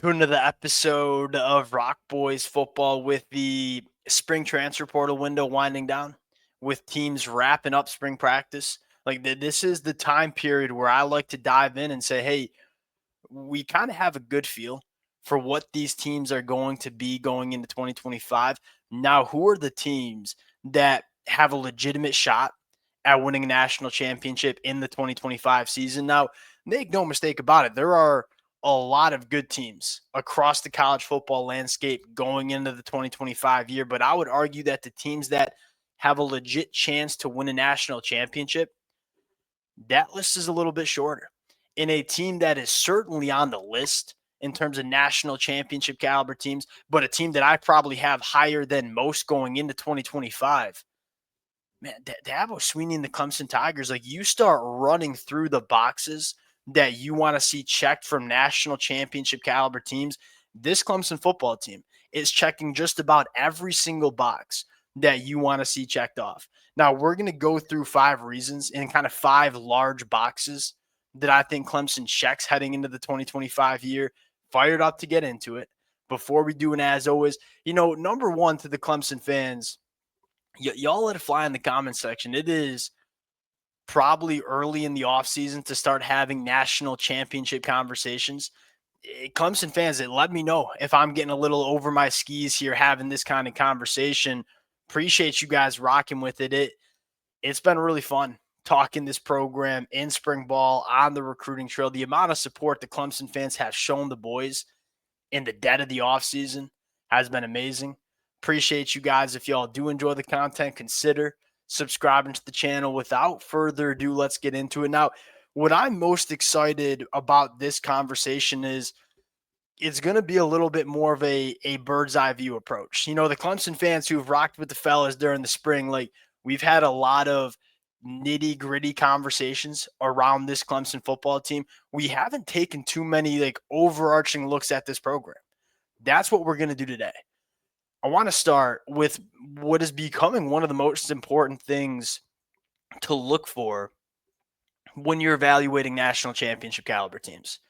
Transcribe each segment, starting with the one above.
to another episode of Rock Boys Football with the spring transfer portal window winding down, with teams wrapping up spring practice. This is the time period where I like to dive in and say, hey, we kind of have a good feel for what these teams are going to be going into 2025. Now, who are the teams that have a legitimate shot at winning a national championship in the 2025 season? Now, make no mistake about it, there are a lot of good teams across the college football landscape going into the 2025 year, but I would argue that the teams that have a legit chance to win a national championship, that list is a little bit shorter. In a team that is certainly on the list in terms of national championship caliber teams, but a team that I probably have higher than most going into 2025. Man, Dabo Swinney and the Clemson Tigers, like you start running through the boxes that you want to see checked from national championship caliber teams. This Clemson football team is checking just about every single box that you want to see checked off. Now, we're going to go through 5 reasons and kind of 5 large boxes that I think Clemson checks heading into the 2025 year. Fired up to get into it. Before we do, and as always, number one to the Clemson fans, y'all let it fly in the comment section. It is probably early in the offseason to start having national championship conversations. Clemson fans, let me know if I'm getting a little over my skis here having this kind of conversation. Appreciate you guys rocking with it. It's been really fun talking this program in spring ball on the recruiting trail. The amount of support the Clemson fans have shown the boys in the dead of the offseason has been amazing. Appreciate you guys. If y'all do enjoy the content, consider subscribing to the channel. Without further ado, let's get into it. Now, what I'm most excited about this conversation is it's going to be a little bit more of a bird's eye view approach. The Clemson fans who've rocked with the fellas during the spring, we've had a lot of nitty gritty conversations around this Clemson football team. We haven't taken too many overarching looks at this program. That's what we're going to do today. I want to start with what is becoming one of the most important things to look for when you're evaluating national championship caliber teams.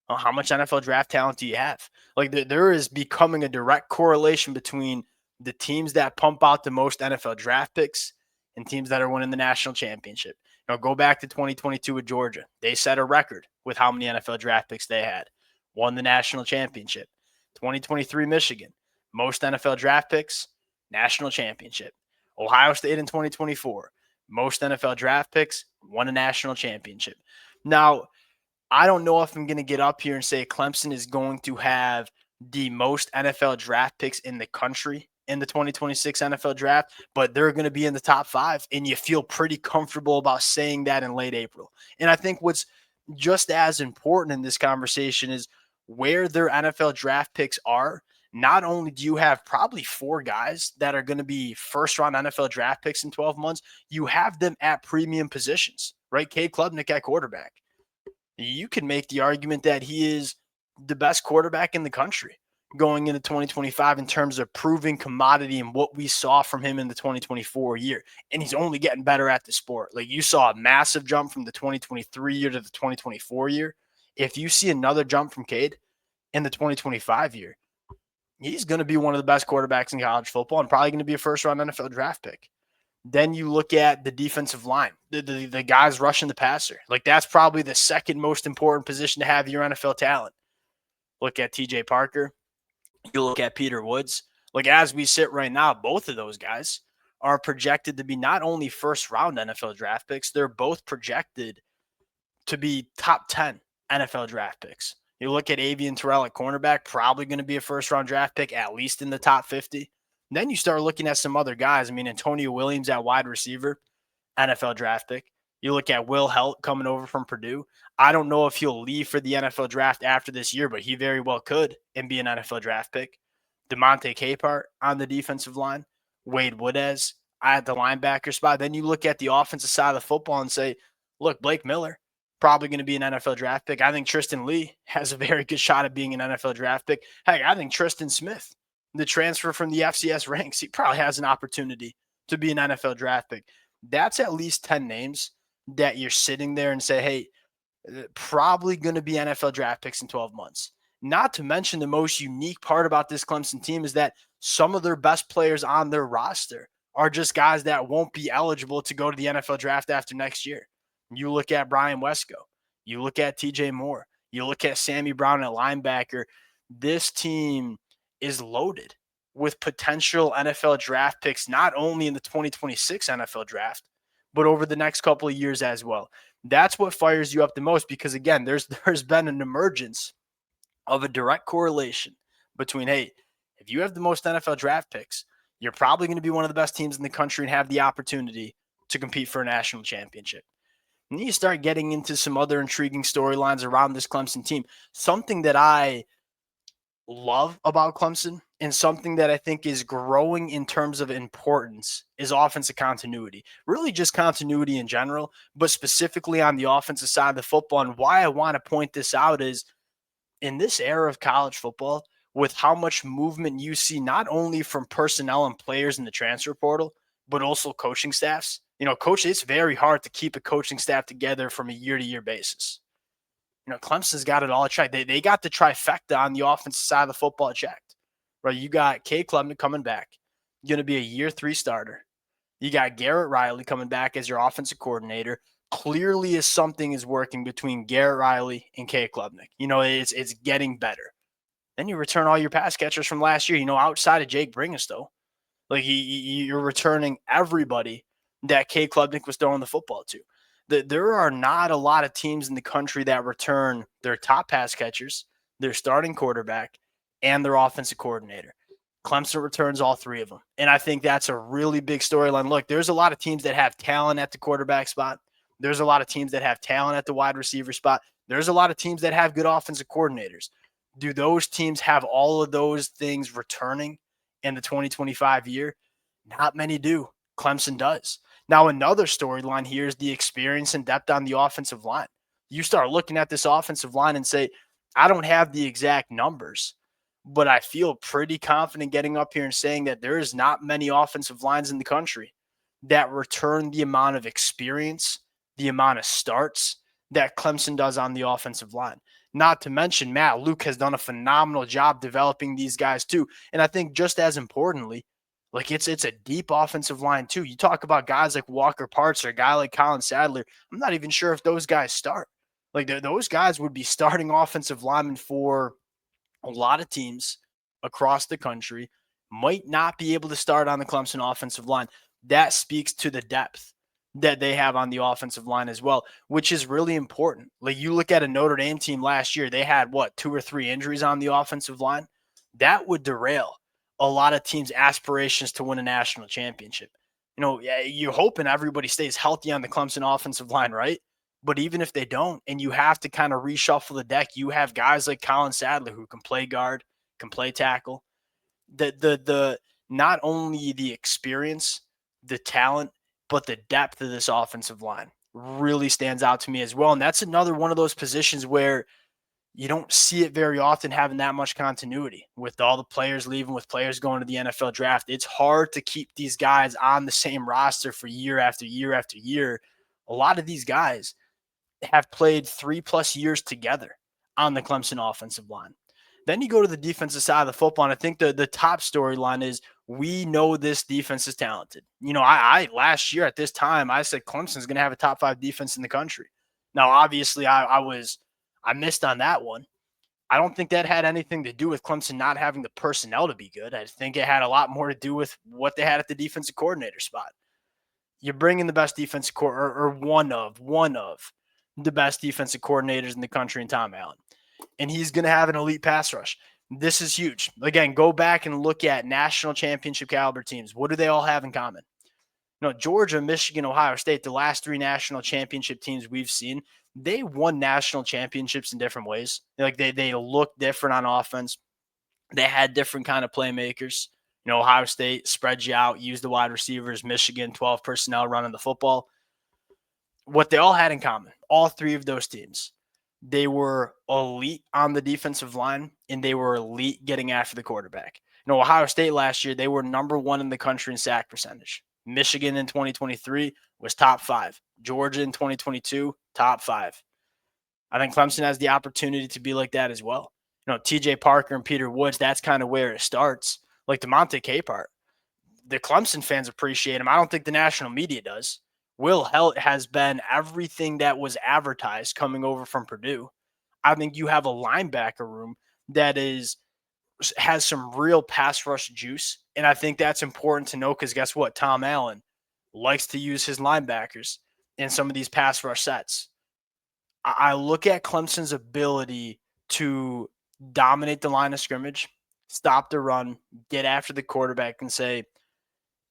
How much NFL draft talent do you have? There is becoming a direct correlation between the teams that pump out the most NFL draft picks and teams that are winning the national championship. Go back to 2022 with Georgia. They set a record with how many NFL draft picks they had, won the national championship. 2023 Michigan, most NFL draft picks, national championship. Ohio State in 2024, most NFL draft picks, won a national championship. Now, I don't know if I'm going to get up here and say Clemson is going to have the most NFL draft picks in the country in the 2026 NFL draft, but they're going to be in the top 5, and you feel pretty comfortable about saying that in late April. And I think what's just as important in this conversation is where their NFL draft picks are. Not only do you have probably 4 guys that are going to be first-round NFL draft picks in 12 months, you have them at premium positions, right? Cade Klubnik at quarterback. You can make the argument that he is the best quarterback in the country going into 2025 in terms of proving commodity and what we saw from him in the 2024 year. And he's only getting better at the sport. You saw a massive jump from the 2023 year to the 2024 year. If you see another jump from Cade in the 2025 year, he's going to be one of the best quarterbacks in college football and probably going to be a first-round NFL draft pick. Then you look at the defensive line, the guys rushing the passer. That's probably the second most important position to have your NFL talent. Look at TJ Parker. You look at Peter Woods. As we sit right now, both of those guys are projected to be not only first-round NFL draft picks, they're both projected to be top 10 NFL draft picks. You look at Avian Terrell at cornerback, probably going to be a first-round draft pick, at least in the top 50. Then you start looking at some other guys. Antonio Williams at wide receiver, NFL draft pick. You look at Will Helt coming over from Purdue. I don't know if he'll leave for the NFL draft after this year, but he very well could and be an NFL draft pick. DeMonte Capehart on the defensive line. Wade Woodez at the linebacker spot. Then you look at the offensive side of the football and say, look, Blake Miller, probably going to be an NFL draft pick. I think Tristan Lee has a very good shot at being an NFL draft pick. Heck, I think Tristan Smith, the transfer from the FCS ranks, he probably has an opportunity to be an NFL draft pick. That's at least 10 names that you're sitting there and say, hey, probably going to be NFL draft picks in 12 months. Not to mention the most unique part about this Clemson team is that some of their best players on their roster are just guys that won't be eligible to go to the NFL draft after next year. You look at Brian Wesco, you look at TJ Moore, you look at Sammy Brown at linebacker. This team is loaded with potential NFL draft picks, not only in the 2026 NFL draft, but over the next couple of years as well. That's what fires you up the most because, again, there's been an emergence of a direct correlation between, hey, if you have the most NFL draft picks, you're probably going to be one of the best teams in the country and have the opportunity to compete for a national championship. And then you start getting into some other intriguing storylines around this Clemson team. Something that I love about Clemson and something that I think is growing in terms of importance is offensive continuity. Really just continuity in general, but specifically on the offensive side of the football. And why I want to point this out is in this era of college football, with how much movement you see not only from personnel and players in the transfer portal, but also coaching staffs. It's very hard to keep a coaching staff together from a year-to-year basis. Clemson's got it all checked. They got the trifecta on the offensive side of the football checked. Right? You got Cade Klubnik coming back. You're going to be a year 3 starter. You got Garrett Riley coming back as your offensive coordinator. Clearly as something is working between Garrett Riley and Cade Klubnik. It's getting better. Then you return all your pass catchers from last year, outside of Jake Bringestow. Like you're returning everybody that Cade Klubnik was throwing the football to. There are not a lot of teams in the country that return their top pass catchers, their starting quarterback, and their offensive coordinator. Clemson returns all 3 of them. And I think that's a really big storyline. Look, there's a lot of teams that have talent at the quarterback spot. There's a lot of teams that have talent at the wide receiver spot. There's a lot of teams that have good offensive coordinators. Do those teams have all of those things returning in the 2025 year? Not many do. Clemson does. Now, another storyline here is the experience and depth on the offensive line. You start looking at this offensive line and say, I don't have the exact numbers, but I feel pretty confident getting up here and saying that there is not many offensive lines in the country that return the amount of experience, the amount of starts that Clemson does on the offensive line. Not to mention, Matt Luke has done a phenomenal job developing these guys too. And I think just as importantly, like it's a deep offensive line too. You talk about guys like Walker Parts or a guy like Colin Sadler. I'm not even sure if those guys start. Like those guys would be starting offensive linemen for a lot of teams across the country, might not be able to start on the Clemson offensive line. That speaks to the depth that they have on the offensive line as well, which is really important. Like you look at a Notre Dame team last year, they had 2 or 3 injuries on the offensive line. That would derail a lot of teams' aspirations to win a national championship. You're hoping everybody stays healthy on the Clemson offensive line, right? But even if they don't, and you have to kind of reshuffle the deck, you have guys like Colin Sadler who can play guard, can play tackle. The not only the experience, the talent, but the depth of this offensive line really stands out to me as well. And that's another one of those positions where you don't see it very often having that much continuity with all the players leaving, with players going to the NFL draft. It's hard to keep these guys on the same roster for year after year after year. A lot of these guys have played 3+ years together on the Clemson offensive line. Then you go to the defensive side of the football, and I think the top storyline is we know this defense is talented. I last year at this time, I said Clemson's going to have a top 5 defense in the country. Now, obviously, I missed on that one. I don't think that had anything to do with Clemson not having the personnel to be good. I think it had a lot more to do with what they had at the defensive coordinator spot. You're bringing the best defensive or one of the best defensive coordinators in the country in Tom Allen. And he's going to have an elite pass rush. This is huge. Again, go back and look at national championship caliber teams. What do they all have in common? Georgia, Michigan, Ohio State, the last 3 national championship teams we've seen, they won national championships in different ways. Like they look different on offense. They had different kind of playmakers. Ohio State spreads you out, use the wide receivers. Michigan, 12 personnel running the football. What they all had in common, all 3 of those teams, they were elite on the defensive line, and they were elite getting after the quarterback. Ohio State last year, they were number 1 in the country in sack percentage. Michigan in 2023 was top 5. Georgia in 2022, top 5. I think Clemson has the opportunity to be like that as well. TJ Parker and Peter Woods, that's kind of where it starts. Like DeMonte Capehart, the Clemson fans appreciate him. I don't think the national media does. Will Helt has been everything that was advertised coming over from Purdue. I think you have a linebacker room that has some real pass rush juice, and I think that's important to know because guess what? Tom Allen likes to use his linebackers in some of these pass rush sets. I look at Clemson's ability to dominate the line of scrimmage, stop the run, get after the quarterback, and say,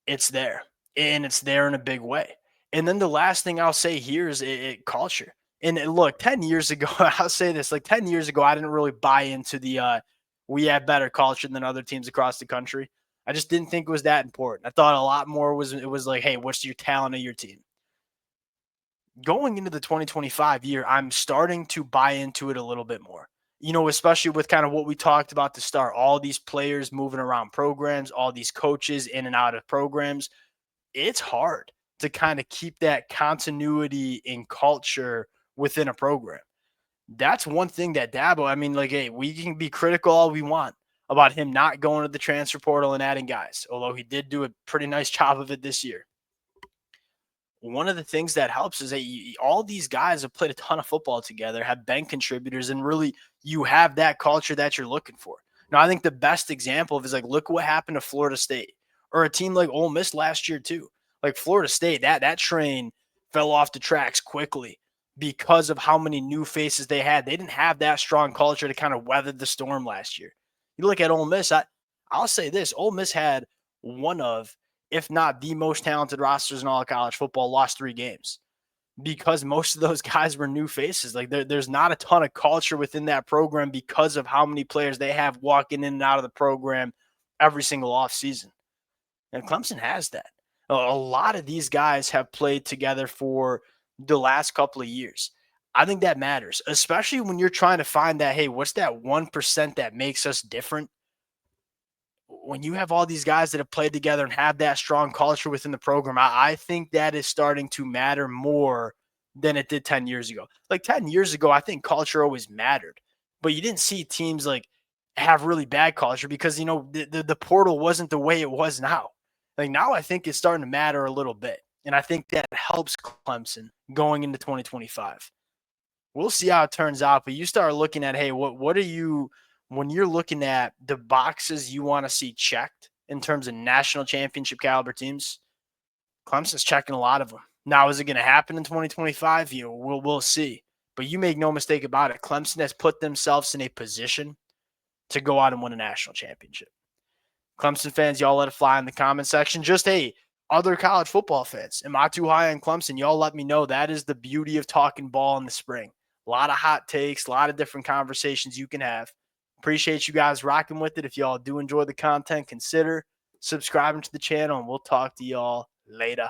it's there. And it's there in a big way. And then the last thing I'll say here is culture. And look, 10 years ago, I'll say this, like 10 years ago, I didn't really buy into the we have better culture than other teams across the country. I just didn't think it was that important. I thought a lot more was like, hey, what's your talent of your team? Going into the 2025 year, I'm starting to buy into it a little bit more. Especially with kind of what we talked about to start, all these players moving around programs, all these coaches in and out of programs. It's hard to kind of keep that continuity in culture within a program. That's one thing that Dabo, I mean, like, hey, we can be critical all we want about him not going to the transfer portal and adding guys, although he did do a pretty nice job of it this year. One of the things that helps is that all these guys have played a ton of football together, have been contributors, and really you have that culture that you're looking for. Now, I think the best example of is like, look what happened to Florida State or a team like Ole Miss last year too. Like Florida State, that train fell off the tracks quickly because of how many new faces they had. They didn't have that strong culture to kind of weather the storm last year. You look at Ole Miss, I'll say this: Ole Miss had one of, if not the most talented rosters in all of college football, lost 3 games because most of those guys were new faces. Like there's not a ton of culture within that program because of how many players they have walking in and out of the program every single offseason. And Clemson has that. A lot of these guys have played together for the last couple of years. I think that matters, especially when you're trying to find that, hey, what's that 1% that makes us different? When you have all these guys that have played together and have that strong culture within the program, I think that is starting to matter more than it did 10 years ago. Like 10 years ago, I think culture always mattered, but you didn't see teams like have really bad culture because, the portal wasn't the way it was now. Like now I think it's starting to matter a little bit. And I think that helps Clemson going into 2025. We'll see how it turns out, but you start looking at, hey, what are you, when you're looking at the boxes you want to see checked in terms of national championship caliber teams, Clemson's checking a lot of them. Now, is it going to happen in 2025? We'll see. But you make no mistake about it. Clemson has put themselves in a position to go out and win a national championship. Clemson fans, y'all let it fly in the comment section. Just, hey, other college football fans, am I too high on Clemson? Y'all let me know. That is the beauty of talking ball in the spring. A lot of hot takes, a lot of different conversations you can have. Appreciate you guys rocking with it. If y'all do enjoy the content, consider subscribing to the channel, and we'll talk to y'all later.